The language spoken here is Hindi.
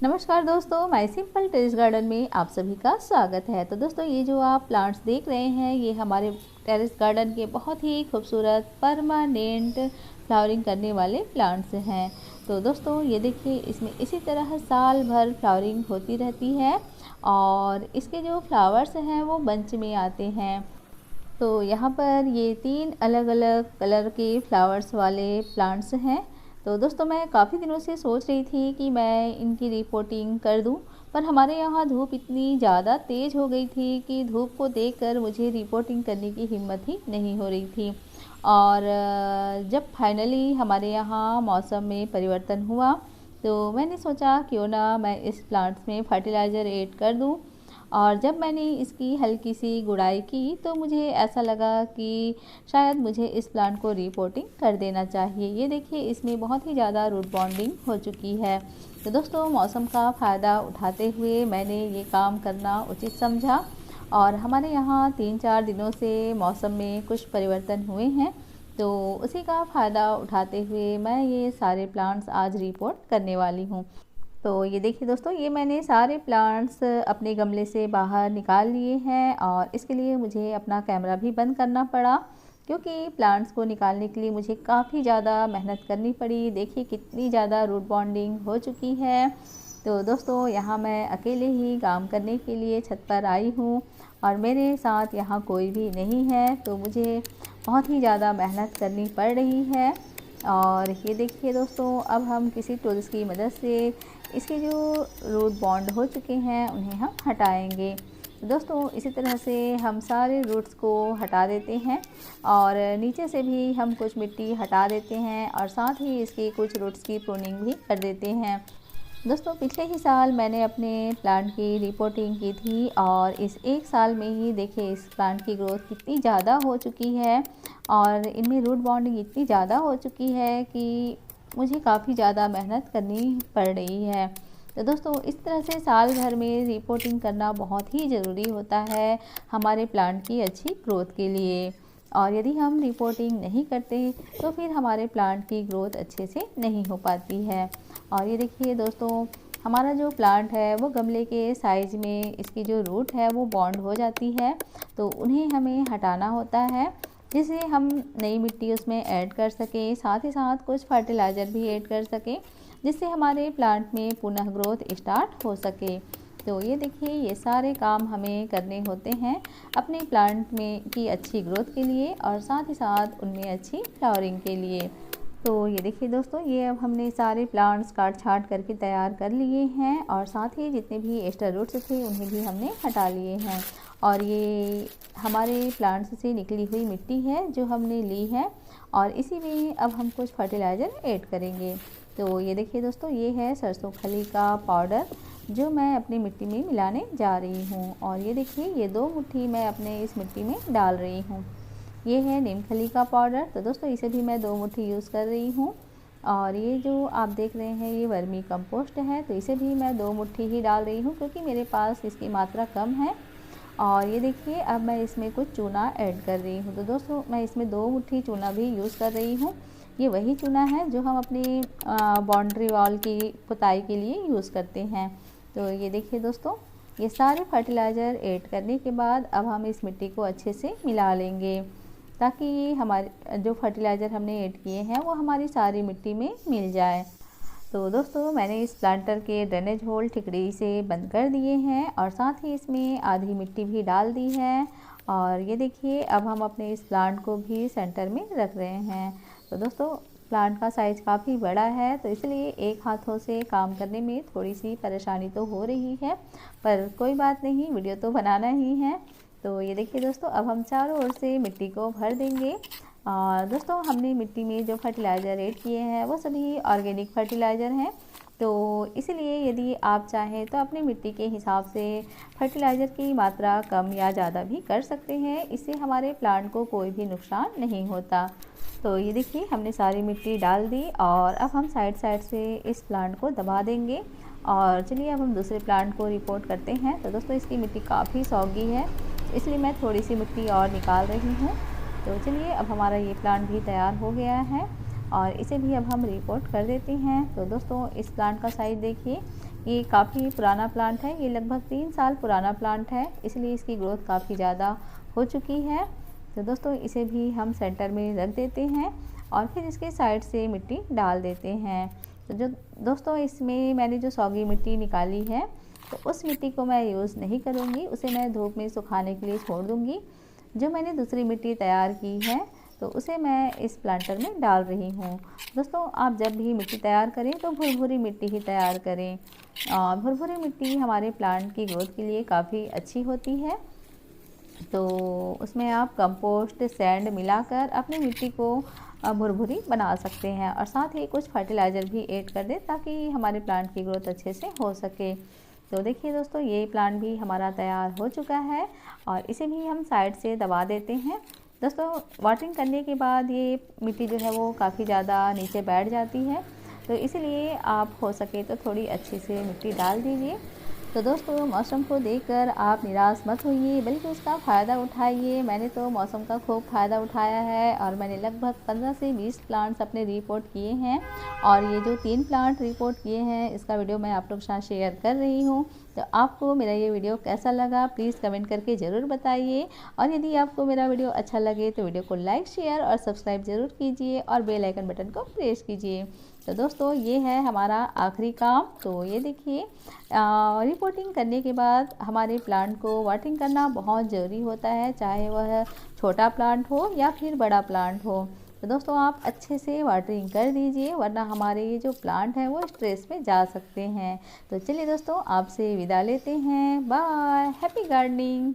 नमस्कार दोस्तों, माय सिंपल टेरेस गार्डन में आप सभी का स्वागत है। तो दोस्तों, ये जो आप प्लांट्स देख रहे हैं ये हमारे टेरेस गार्डन के बहुत ही खूबसूरत परमानेंट फ्लावरिंग करने वाले प्लांट्स हैं। तो दोस्तों, ये देखिए, इसमें इसी तरह साल भर फ्लावरिंग होती रहती है और इसके जो फ्लावर्स हैं वो बंच में आते हैं। तो यहाँ पर ये 3 अलग अलग कलर के फ्लावर्स वाले प्लांट्स हैं। तो दोस्तों, मैं काफ़ी दिनों से सोच रही थी कि मैं इनकी रिपोर्टिंग कर दूं, पर हमारे यहाँ धूप इतनी ज़्यादा तेज़ हो गई थी कि धूप को देखकर मुझे रिपोर्टिंग करने की हिम्मत ही नहीं हो रही थी। और जब फाइनली हमारे यहाँ मौसम में परिवर्तन हुआ तो मैंने सोचा क्यों ना मैं इस प्लांट्स में फर्टिलाइज़र ऐड कर दूं। और जब मैंने इसकी हल्की सी गुड़ाई की तो मुझे ऐसा लगा कि शायद मुझे इस प्लांट को रिपोर्टिंग कर देना चाहिए। ये देखिए, इसमें बहुत ही ज़्यादा रूट बॉन्डिंग हो चुकी है। तो दोस्तों, मौसम का फ़ायदा उठाते हुए मैंने ये काम करना उचित समझा और हमारे यहाँ 3-4 दिनों से मौसम में कुछ परिवर्तन हुए हैं, तो उसी का फ़ायदा उठाते हुए मैं ये सारे प्लांट्स आज रिपोर्ट करने वाली हूँ। तो ये देखिए दोस्तों, ये मैंने सारे प्लांट्स अपने गमले से बाहर निकाल लिए हैं और इसके लिए मुझे अपना कैमरा भी बंद करना पड़ा, क्योंकि प्लांट्स को निकालने के लिए मुझे काफ़ी ज़्यादा मेहनत करनी पड़ी। देखिए कितनी ज़्यादा रूट बॉन्डिंग हो चुकी है। तो दोस्तों, यहाँ मैं अकेले ही काम करने के लिए छत पर आई हूँ और मेरे साथ यहाँ कोई भी नहीं है, तो मुझे बहुत ही ज़्यादा मेहनत करनी पड़ रही है। और ये देखिए दोस्तों, अब हम किसी टूल्स की मदद से इसके जो रूट बॉन्ड हो चुके हैं उन्हें हम हटाएंगे। तो दोस्तों, इसी तरह से हम सारे रूट्स को हटा देते हैं और नीचे से भी हम कुछ मिट्टी हटा देते हैं और साथ ही इसकी कुछ रूट्स की प्रूनिंग भी कर देते हैं। दोस्तों, पिछले ही साल मैंने अपने प्लांट की रिपोर्टिंग की थी और इस एक साल में ही देखिए इस प्लांट की ग्रोथ कितनी ज़्यादा हो चुकी है और इनमें रूट बॉन्डिंग इतनी ज़्यादा हो चुकी है कि मुझे काफ़ी ज़्यादा मेहनत करनी पड़ रही है। तो दोस्तों, इस तरह से साल भर में रिपोर्टिंग करना बहुत ही ज़रूरी होता है हमारे प्लांट की अच्छी ग्रोथ के लिए। और यदि हम रिपोर्टिंग नहीं करते तो फिर हमारे प्लांट की ग्रोथ अच्छे से नहीं हो पाती है। और ये देखिए दोस्तों, हमारा जो प्लांट है वो गमले के साइज़ में इसकी जो रूट है वो बॉन्ड हो जाती है, तो उन्हें हमें हटाना होता है जिससे हम नई मिट्टी उसमें ऐड कर सकें, साथ ही साथ कुछ फर्टिलाइज़र भी ऐड कर सकें जिससे हमारे प्लांट में पुनः ग्रोथ स्टार्ट हो सके। तो ये देखिए, ये सारे काम हमें करने होते हैं अपने प्लांट में की अच्छी ग्रोथ के लिए और साथ ही साथ उनमें अच्छी फ्लावरिंग के लिए। तो ये देखिए दोस्तों, ये अब हमने सारे प्लांट्स काट छाट करके तैयार कर लिए हैं और साथ ही जितने भी एक्स्ट्रा रूट्स थे उन्हें भी हमने हटा लिए हैं। और ये हमारे प्लांट्स से निकली हुई मिट्टी है जो हमने ली है और इसी में अब हम कुछ फर्टिलाइज़र ऐड करेंगे। तो ये देखिए दोस्तों, ये है सरसों खली का पाउडर जो मैं अपनी मिट्टी में मिलाने जा रही हूँ। और ये देखिए, ये 2 मुट्ठी मैं अपने इस मिट्टी में डाल रही हूँ। ये है नीम खली का पाउडर, तो दोस्तों इसे भी मैं 2 मुट्ठी यूज़ कर रही हूँ। और ये जो आप देख रहे हैं ये वर्मी कंपोस्ट है, तो इसे भी मैं 2 मुट्ठी ही डाल रही हूँ क्योंकि मेरे पास इसकी मात्रा कम है। और ये देखिए, अब मैं इसमें कुछ चूना ऐड कर रही हूँ। तो दोस्तों, मैं इसमें 2 मुट्ठी चूना भी यूज़ कर रही हूँ। ये वही चूना है जो हम अपनी बाउंड्री वॉल की पुताई के लिए यूज़ करते हैं। तो ये देखिए दोस्तों, ये सारे फर्टिलाइज़र ऐड करने के बाद अब हम इस मिट्टी को अच्छे से मिला लेंगे ताकि ये हमारे जो फर्टिलाइज़र हमने ऐड किए हैं वो हमारी सारी मिट्टी में मिल जाए। तो दोस्तों, मैंने इस प्लांटर के ड्रेनेज होल ठिकड़ी से बंद कर दिए हैं और साथ ही इसमें आधी मिट्टी भी डाल दी है। और ये देखिए, अब हम अपने इस प्लांट को भी सेंटर में रख रहे हैं। तो दोस्तों, प्लांट का साइज़ काफ़ी बड़ा है तो इसलिए एक हाथों से काम करने में थोड़ी सी परेशानी तो हो रही है, पर कोई बात नहीं, वीडियो तो बनाना ही है। तो ये देखिए दोस्तों, अब हम चारों ओर से मिट्टी को भर देंगे। और दोस्तों, हमने मिट्टी में जो फर्टिलाइज़र ऐड किए हैं वो सभी ऑर्गेनिक फर्टिलाइज़र हैं, तो इसलिए यदि आप चाहें तो अपनी मिट्टी के हिसाब से फर्टिलाइज़र की मात्रा कम या ज़्यादा भी कर सकते हैं। इससे हमारे प्लांट को कोई भी नुकसान नहीं होता। तो ये देखिए, हमने सारी मिट्टी डाल दी और अब हम साइड साइड से इस प्लांट को दबा देंगे। और चलिए अब हम दूसरे प्लांट को रिपोर्ट करते हैं। तो दोस्तों, इसकी मिट्टी काफ़ी सौगी है, इसलिए मैं थोड़ी सी मिट्टी और निकाल रही हूँ। तो चलिए, अब हमारा ये प्लांट भी तैयार हो गया है और इसे भी अब हम रिपोर्ट कर देते हैं। तो दोस्तों, इस प्लांट का साइज़ देखिए, ये काफ़ी पुराना प्लांट है, ये लगभग 3 साल पुराना प्लांट है, इसलिए इसकी ग्रोथ काफ़ी ज़्यादा हो चुकी है। तो दोस्तों इसे भी हम सेंटर में रख देते हैं और फिर इसके साइड से मिट्टी डाल देते हैं। तो जो दोस्तों इसमें मैंने जो सौगी मिट्टी निकाली है, तो उस मिट्टी को मैं यूज़ नहीं करूँगी, उसे मैं धूप में सुखाने के लिए छोड़ दूँगी। जो मैंने दूसरी मिट्टी तैयार की है तो उसे मैं इस प्लांटर में डाल रही हूँ। दोस्तों आप जब भी मिट्टी तैयार करें तो भुरभुरी मिट्टी ही तैयार करें। भुरभुरी मिट्टी हमारे प्लांट की ग्रोथ के लिए काफ़ी अच्छी होती है। तो उसमें आप कंपोस्ट सैंड मिलाकर अपनी मिट्टी को भुरभुरी बना सकते हैं और साथ ही कुछ फर्टिलाइज़र भी ऐड कर दें ताकि हमारे प्लांट की ग्रोथ अच्छे से हो सके। तो देखिए दोस्तों ये प्लांट भी हमारा तैयार हो चुका है और इसे भी हम साइड से दबा देते हैं। दोस्तों वाटरिंग करने के बाद ये मिट्टी जो है वो काफ़ी ज़्यादा नीचे बैठ जाती है, तो इसलिए आप हो सके तो थोड़ी अच्छी से मिट्टी डाल दीजिए। तो दोस्तों मौसम को देखकर आप निराश मत होइए, बल्कि उसका फ़ायदा उठाइए। मैंने तो मौसम का खूब फ़ायदा उठाया है और मैंने लगभग 15 से 20 प्लांट्स अपने रिपोर्ट किए हैं और ये जो 3 प्लांट रिपोर्ट किए हैं इसका वीडियो मैं आप लोग के साथ शेयर कर रही हूँ। तो आपको मेरा ये वीडियो कैसा लगा प्लीज़ कमेंट करके ज़रूर बताइए और यदि आपको मेरा वीडियो अच्छा लगे तो वीडियो को लाइक शेयर और सब्सक्राइब ज़रूर कीजिए और बेल आइकन बटन को प्रेस कीजिए। तो दोस्तों ये है हमारा आखिरी काम। तो ये देखिए रिपोर्टिंग करने के बाद हमारे प्लांट को वाटरिंग करना बहुत ज़रूरी होता है, चाहे वह छोटा प्लांट हो या फिर बड़ा प्लांट हो। तो दोस्तों आप अच्छे से वाटरिंग कर दीजिए, वरना हमारे ये जो प्लांट हैं वो स्ट्रेस में जा सकते हैं। तो चलिए दोस्तों आपसे विदा लेते हैं, बाय, हैप्पी गार्डनिंग।